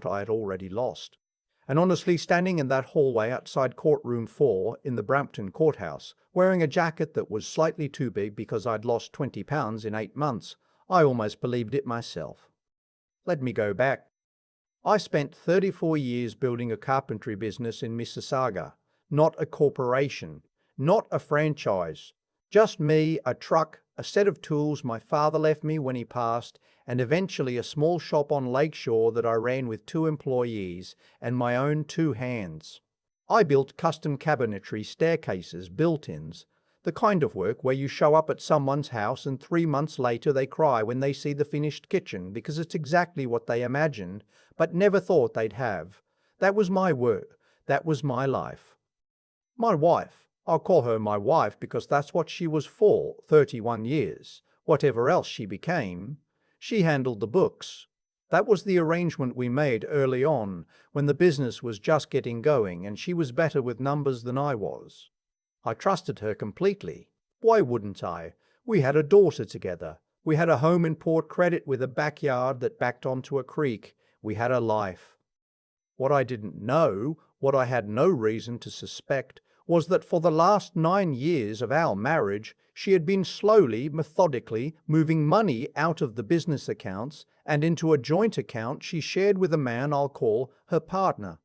thought I had already lost. And honestly, standing in that hallway outside courtroom 4 in the Brampton courthouse, wearing a jacket that was slightly too big because I'd lost 20 pounds in 8 months, I almost believed it myself. Let me go back. I spent 34 years building a carpentry business in Mississauga, not a corporation, not a franchise. Just me, a truck, a set of tools my father left me when he passed, and eventually a small shop on Lakeshore that I ran with 2 employees and my own 2 hands. I built custom cabinetry, staircases, built-ins, the kind of work where you show up at someone's house and 3 months later they cry when they see the finished kitchen because it's exactly what they imagined but never thought they'd have. That was my work. That was my life. My wife, I'll call her my wife because that's what she was for 31 years, whatever else she became, she handled the books. That was the arrangement we made early on, when the business was just getting going and she was better with numbers than I was. I trusted her completely. Why wouldn't I? We had a daughter together. We had a home in Port Credit with a backyard that backed onto a creek. We had a life. What I didn't know, what I had no reason to suspect, was that for the last 9 years of our marriage, she had been slowly, methodically moving money out of the business accounts and into a joint account she shared with a man I'll call her partner.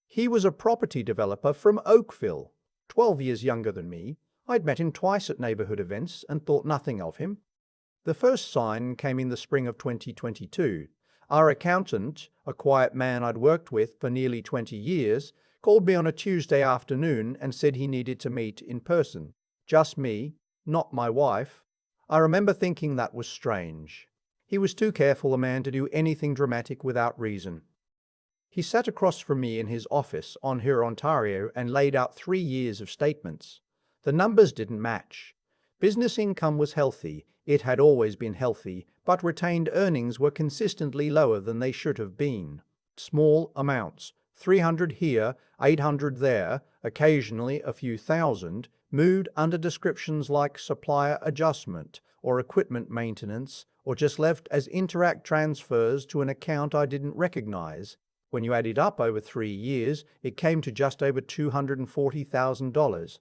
He was a property developer from Oakville, 12 years younger than me. I'd met him twice at neighborhood events and thought nothing of him. The first sign came in the spring of 2022. Our accountant, a quiet man I'd worked with for nearly 20 years, called me on a Tuesday afternoon and said he needed to meet in person. Just me, not my wife. I remember thinking that was strange. He was too careful a man to do anything dramatic without reason. He sat across from me in his office on Huron, Ontario, and laid out 3 years of statements. The numbers didn't match. Business income was healthy. It had always been healthy, but retained earnings were consistently lower than they should have been. Small amounts, 300 here, 800 there, occasionally a few thousand, moved under descriptions like supplier adjustment or equipment maintenance, or just left as Interact transfers to an account I didn't recognize. When you add it up over 3 years, it came to just over $240,000.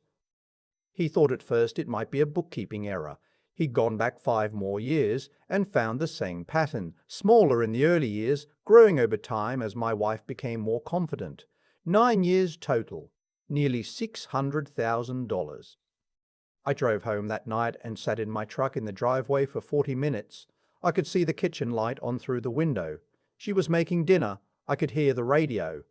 He thought at first it might be a bookkeeping error. He'd gone back 5 more years and found the same pattern, smaller in the early years, growing over time as my wife became more confident. 9 years total, nearly $600,000. I drove home that night and sat in my truck in the driveway for 40 minutes. I could see the kitchen light on through the window. She was making dinner. I could hear the radio.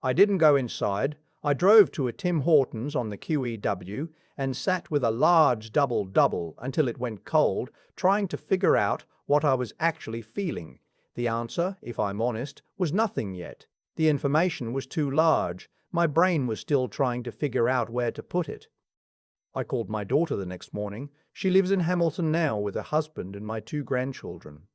I didn't go inside. I drove to a Tim Hortons on the QEW and sat with a large double-double until it went cold, trying to figure out what I was actually feeling. The answer, if I'm honest, was nothing yet. The information was too large. My brain was still trying to figure out where to put it. I called my daughter the next morning. She lives in Hamilton now with her husband and my 2 grandchildren.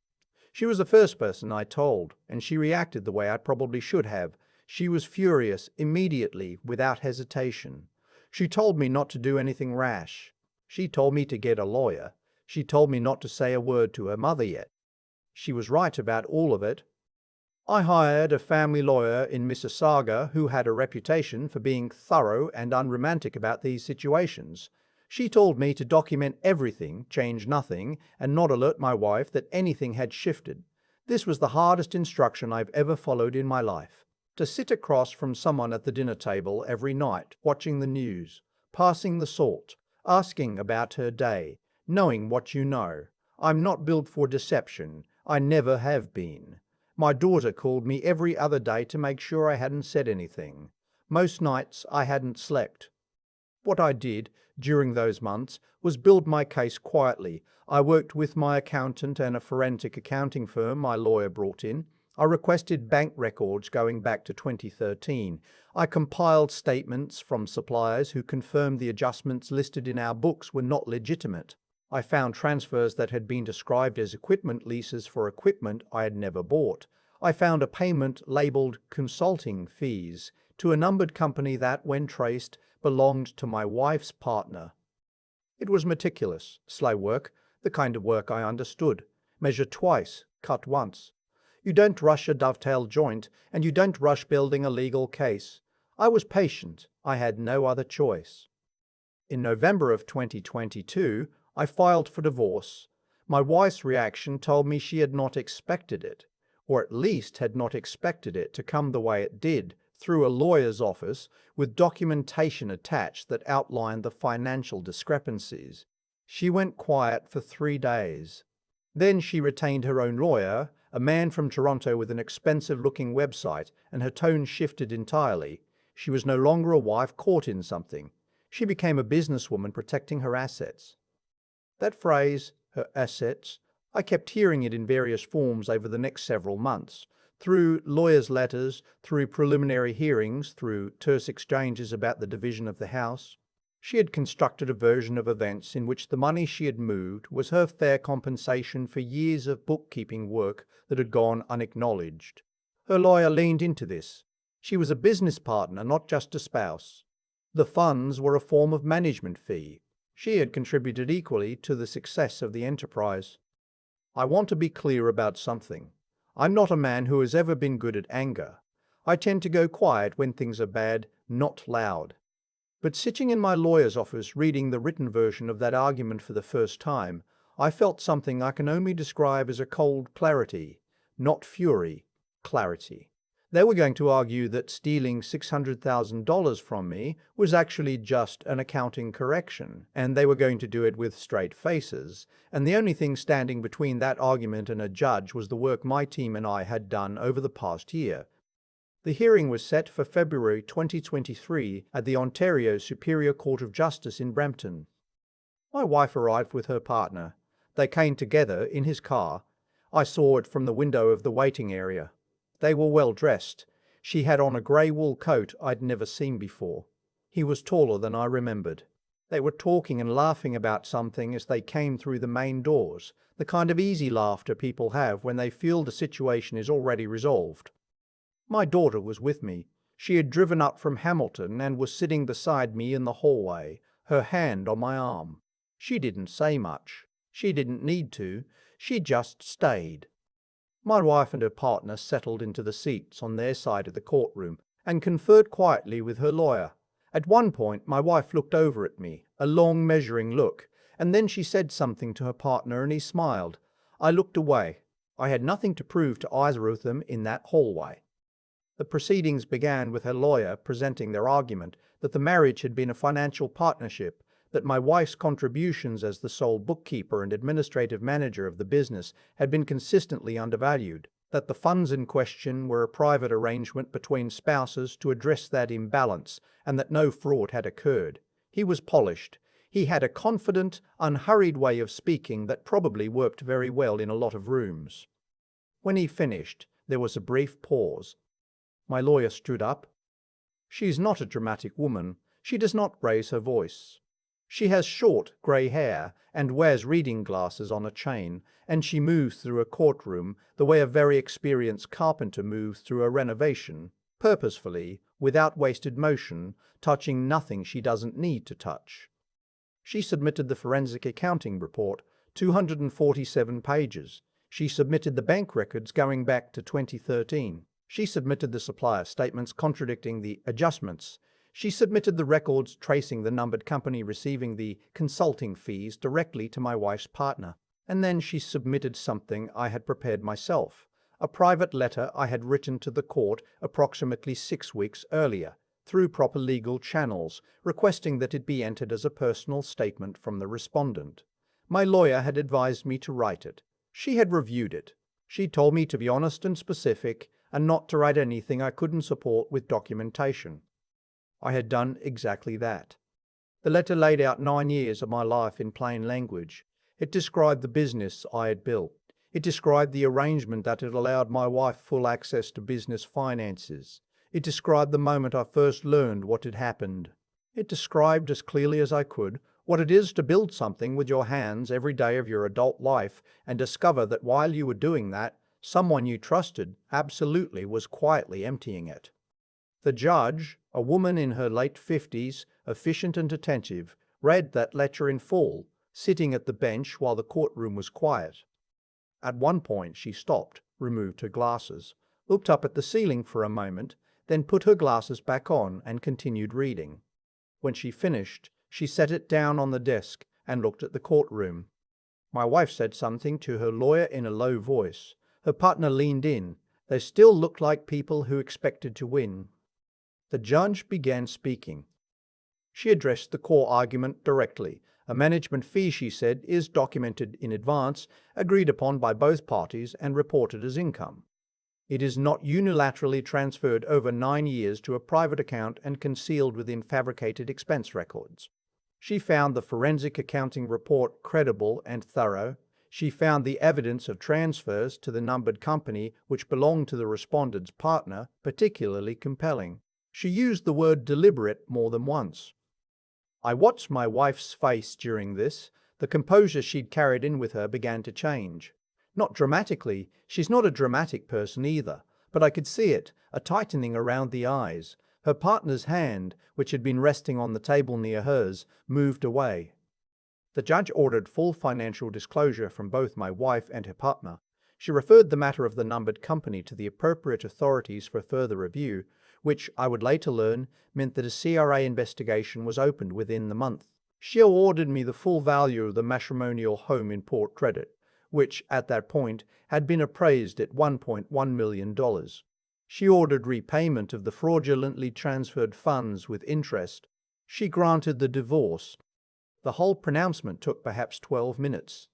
She was the first person I told, and she reacted the way I probably should have. She was furious, immediately, without hesitation. She told me not to do anything rash. She told me to get a lawyer. She told me not to say a word to her mother yet. She was right about all of it. I hired a family lawyer in Mississauga who had a reputation for being thorough and unromantic about these situations. She told me to document everything, change nothing, and not alert my wife that anything had shifted. This was the hardest instruction I've ever followed in my life. To sit across from someone at the dinner table every night, watching the news, passing the salt, asking about her day, knowing what you know. I'm not built for deception. I never have been. My daughter called me every other day to make sure I hadn't said anything. Most nights I hadn't slept. What I did during those months was build my case quietly. I worked with my accountant and a forensic accounting firm my lawyer brought in. I requested bank records going back to 2013. I compiled statements from suppliers who confirmed the adjustments listed in our books were not legitimate. I found transfers that had been described as equipment leases for equipment I had never bought. I found a payment labeled consulting fees to a numbered company that, when traced, belonged to my wife's partner. It was meticulous, slow work, the kind of work I understood. Measure twice, cut once. You don't rush a dovetail joint, and you don't rush building a legal case. I was patient. I had no other choice. In November of 2022, I filed for divorce. My wife's reaction told me she had not expected it, or at least had not expected it to come the way it did, through a lawyer's office with documentation attached that outlined the financial discrepancies. She went quiet for 3 days. Then she retained her own lawyer, a man from Toronto with an expensive-looking website, and her tone shifted entirely. She was no longer a wife caught in something. She became a businesswoman protecting her assets. That phrase, her assets, I kept hearing it in various forms over the next several months, through lawyers' letters, through preliminary hearings, through terse exchanges about the division of the house. She had constructed a version of events in which the money she had moved was her fair compensation for years of bookkeeping work that had gone unacknowledged. Her lawyer leaned into this. She was a business partner, not just a spouse. The funds were a form of management fee. She had contributed equally to the success of the enterprise. I want to be clear about something. I'm not a man who has ever been good at anger. I tend to go quiet when things are bad, not loud. But sitting in my lawyer's office reading the written version of that argument for the first time, I felt something I can only describe as a cold clarity, not fury, clarity. They were going to argue that stealing $600,000 from me was actually just an accounting correction, and they were going to do it with straight faces, and the only thing standing between that argument and a judge was the work my team and I had done over the past year. The hearing was set for February 2023 at the Ontario Superior Court of Justice in Brampton. My wife arrived with her partner. They came together in his car. I saw it from the window of the waiting area. They were well dressed. She had on a grey wool coat I'd never seen before. He was taller than I remembered. They were talking and laughing about something as they came through the main doors, the kind of easy laughter people have when they feel the situation is already resolved. My daughter was with me. She had driven up from Hamilton and was sitting beside me in the hallway, her hand on my arm. She didn't say much. She didn't need to. She just stayed. My wife and her partner settled into the seats on their side of the courtroom and conferred quietly with her lawyer. At one point, my wife looked over at me, a long measuring look, and then she said something to her partner and he smiled. I looked away. I had nothing to prove to either of them in that hallway. The proceedings began with her lawyer presenting their argument that the marriage had been a financial partnership, that my wife's contributions as the sole bookkeeper and administrative manager of the business had been consistently undervalued, that the funds in question were a private arrangement between spouses to address that imbalance, and that no fraud had occurred. He was polished. He had a confident, unhurried way of speaking that probably worked very well in a lot of rooms. When he finished, there was a brief pause. My lawyer stood up. She's not a dramatic woman. She does not raise her voice. She has short, grey hair and wears reading glasses on a chain, and she moves through a courtroom the way a very experienced carpenter moves through a renovation, purposefully, without wasted motion, touching nothing she doesn't need to touch. She submitted the forensic accounting report, 247 pages. She submitted the bank records going back to 2013. She submitted the supplier statements contradicting the adjustments. She submitted the records tracing the numbered company receiving the consulting fees directly to my wife's partner. And then she submitted something I had prepared myself, a private letter I had written to the court approximately 6 weeks earlier, through proper legal channels, requesting that it be entered as a personal statement from the respondent. My lawyer had advised me to write it. She had reviewed it. She told me to be honest and specific, and not to write anything I couldn't support with documentation. I had done exactly that. The letter laid out 9 years of my life in plain language. It described the business I had built. It described the arrangement that had allowed my wife full access to business finances. It described the moment I first learned what had happened. It described as clearly as I could what it is to build something with your hands every day of your adult life and discover that while you were doing that, someone you trusted absolutely was quietly emptying it. The judge, a woman in her late 50s, efficient and attentive, read that letter in full, sitting at the bench while the courtroom was quiet. At one point she stopped, removed her glasses, looked up at the ceiling for a moment, then put her glasses back on and continued reading. When she finished, she set it down on the desk and looked at the courtroom. My wife said something to her lawyer in a low voice. Her partner leaned in. They still looked like people who expected to win. The judge began speaking. She addressed the core argument directly. A management fee, she said, is documented in advance, agreed upon by both parties, and reported as income. It is not unilaterally transferred over 9 years to a private account and concealed within fabricated expense records. She found the forensic accounting report credible and thorough. She found the evidence of transfers to the numbered company, which belonged to the respondent's partner, particularly compelling. She used the word deliberate more than once. I watched my wife's face during this. The composure she'd carried in with her began to change. Not dramatically, she's not a dramatic person either, but I could see it, a tightening around the eyes. Her partner's hand, which had been resting on the table near hers, moved away. The judge ordered full financial disclosure from both my wife and her partner. She referred the matter of the numbered company to the appropriate authorities for further review, which, I would later learn, meant that a CRA investigation was opened within the month. She awarded me the full value of the matrimonial home in Port Credit, which, at that point, had been appraised at $1.1 million. She ordered repayment of the fraudulently transferred funds with interest. She granted the divorce. The whole pronouncement took perhaps 12 minutes.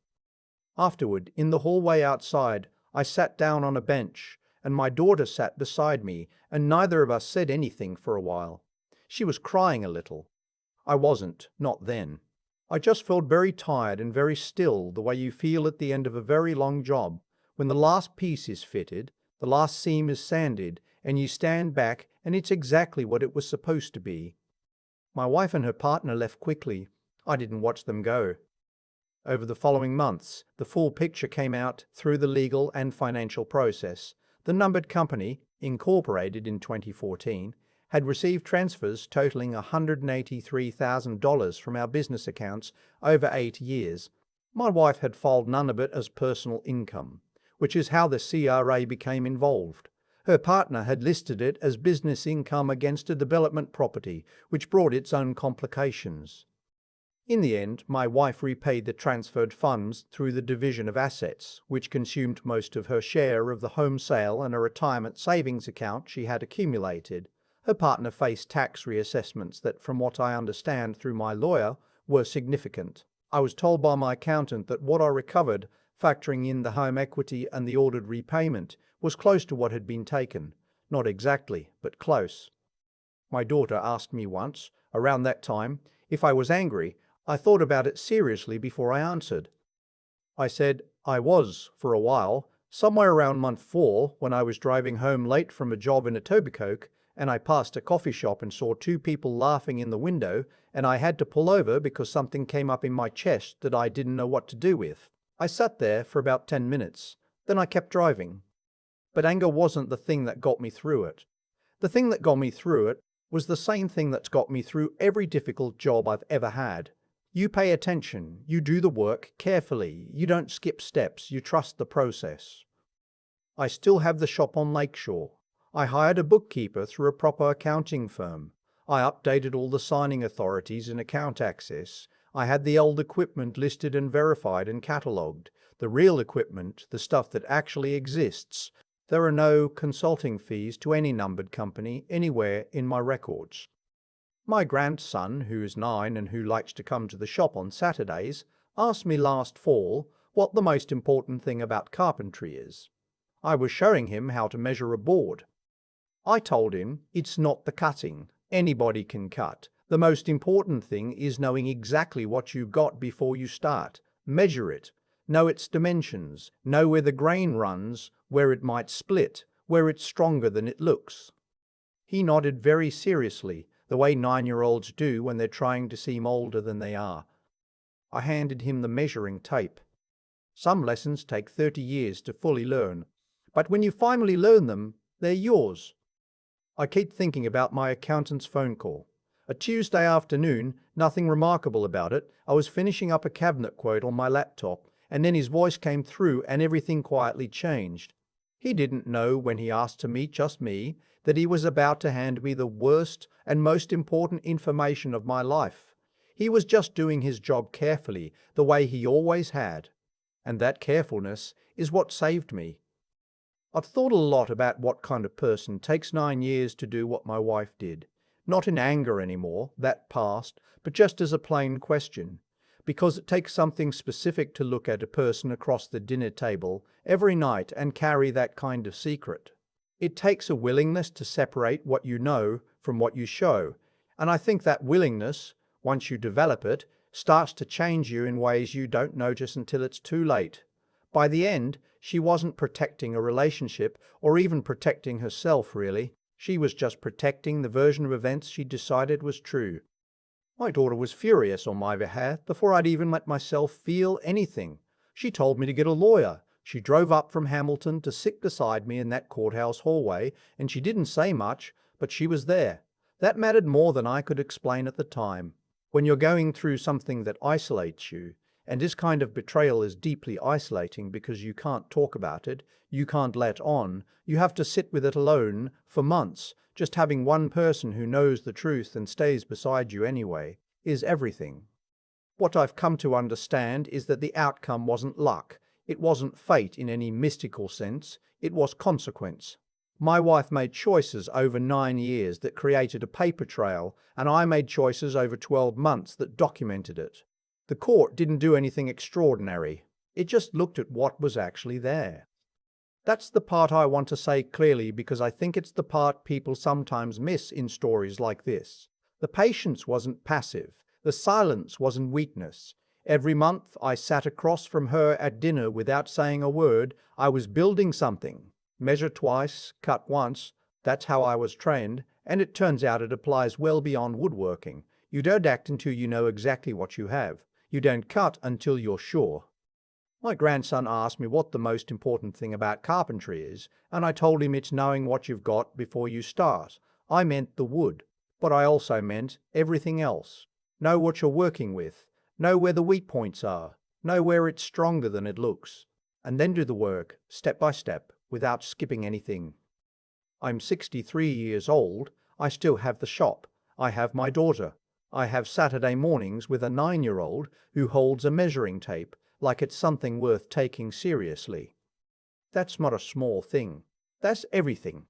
Afterward, in the hallway outside, I sat down on a bench, and my daughter sat beside me, and neither of us said anything for a while. She was crying a little. I wasn't, not then. I just felt very tired and very still, the way you feel at the end of a very long job, when the last piece is fitted, the last seam is sanded, and you stand back and it's exactly what it was supposed to be. My wife and her partner left quickly. I didn't watch them go. Over the following months, the full picture came out through the legal and financial process. The numbered company, incorporated in 2014, had received transfers totaling $183,000 from our business accounts over 8 years. My wife had filed none of it as personal income, which is how the CRA became involved. Her partner had listed it as business income against a development property, which brought its own complications. In the end, my wife repaid the transferred funds through the division of assets, which consumed most of her share of the home sale and a retirement savings account she had accumulated. Her partner faced tax reassessments that, from what I understand through my lawyer, were significant. I was told by my accountant that what I recovered, factoring in the home equity and the ordered repayment, was close to what had been taken. Not exactly, but close. My daughter asked me once, around that time, if I was angry. I thought about it seriously before I answered. I said I was, for a while, somewhere around month 4, when I was driving home late from a job in Etobicoke, and I passed a coffee shop and saw 2 people laughing in the window, and I had to pull over because something came up in my chest that I didn't know what to do with. I sat there for about 10 minutes. Then I kept driving. But anger wasn't the thing that got me through it. The thing that got me through it was the same thing that's got me through every difficult job I've ever had. You pay attention, you do the work carefully, you don't skip steps, you trust the process. I still have the shop on Lakeshore. I hired a bookkeeper through a proper accounting firm. I updated all the signing authorities and account access. I had the old equipment listed and verified and catalogued. The real equipment, the stuff that actually exists. There are no consulting fees to any numbered company anywhere in my records. My grandson, who is 9 and who likes to come to the shop on Saturdays, asked me last fall what the most important thing about carpentry is. I was showing him how to measure a board. I told him it's not the cutting. Anybody can cut. The most important thing is knowing exactly what you got before you start. Measure it. Know its dimensions. Know where the grain runs, where it might split, where it's stronger than it looks. He nodded very seriously, the way 9-year-olds do when they're trying to seem older than they are. I handed him the measuring tape. Some lessons take 30 years to fully learn, but when you finally learn them, they're yours. I keep thinking about my accountant's phone call. A Tuesday afternoon, nothing remarkable about it. I was finishing up a cabinet quote on my laptop, and then his voice came through and everything quietly changed. He didn't know when he asked to meet just me that he was about to hand me the worst and most important information of my life. He was just doing his job carefully, the way he always had. And that carefulness is what saved me. I've thought a lot about what kind of person takes 9 years to do what my wife did. Not in anger anymore, that passed, but just as a plain question. Because it takes something specific to look at a person across the dinner table every night and carry that kind of secret. It takes a willingness to separate what you know from what you show. And I think that willingness, once you develop it, starts to change you in ways you don't notice until it's too late. By the end, she wasn't protecting a relationship or even protecting herself, really. She was just protecting the version of events she decided was true. My daughter was furious on my behalf before I'd even let myself feel anything. She told me to get a lawyer. She drove up from Hamilton to sit beside me in that courthouse hallway, and she didn't say much, but she was there. That mattered more than I could explain at the time. When you're going through something that isolates you, and this kind of betrayal is deeply isolating because you can't talk about it, you can't let on, you have to sit with it alone for months. Just having one person who knows the truth and stays beside you anyway is everything. What I've come to understand is that the outcome wasn't luck. It wasn't fate in any mystical sense. It was consequence. My wife made choices over 9 years that created a paper trail, and I made choices over 12 months that documented it. The court didn't do anything extraordinary. It just looked at what was actually there. That's the part I want to say clearly because I think it's the part people sometimes miss in stories like this. The patience wasn't passive. The silence wasn't weakness. Every month I sat across from her at dinner without saying a word. I was building something. Measure twice, cut once. That's how I was trained, and it turns out it applies well beyond woodworking. You don't act until you know exactly what you have. You don't cut until you're sure. My grandson asked me what the most important thing about carpentry is, and I told him it's knowing what you've got before you start. I meant the wood, but I also meant everything else. Know what you're working with, know where the weak points are, know where it's stronger than it looks, and then do the work, step by step, without skipping anything. I'm 63 years old, I still have the shop, I have my daughter. I have Saturday mornings with a 9-year-old who holds a measuring tape like it's something worth taking seriously. That's not a small thing. That's everything.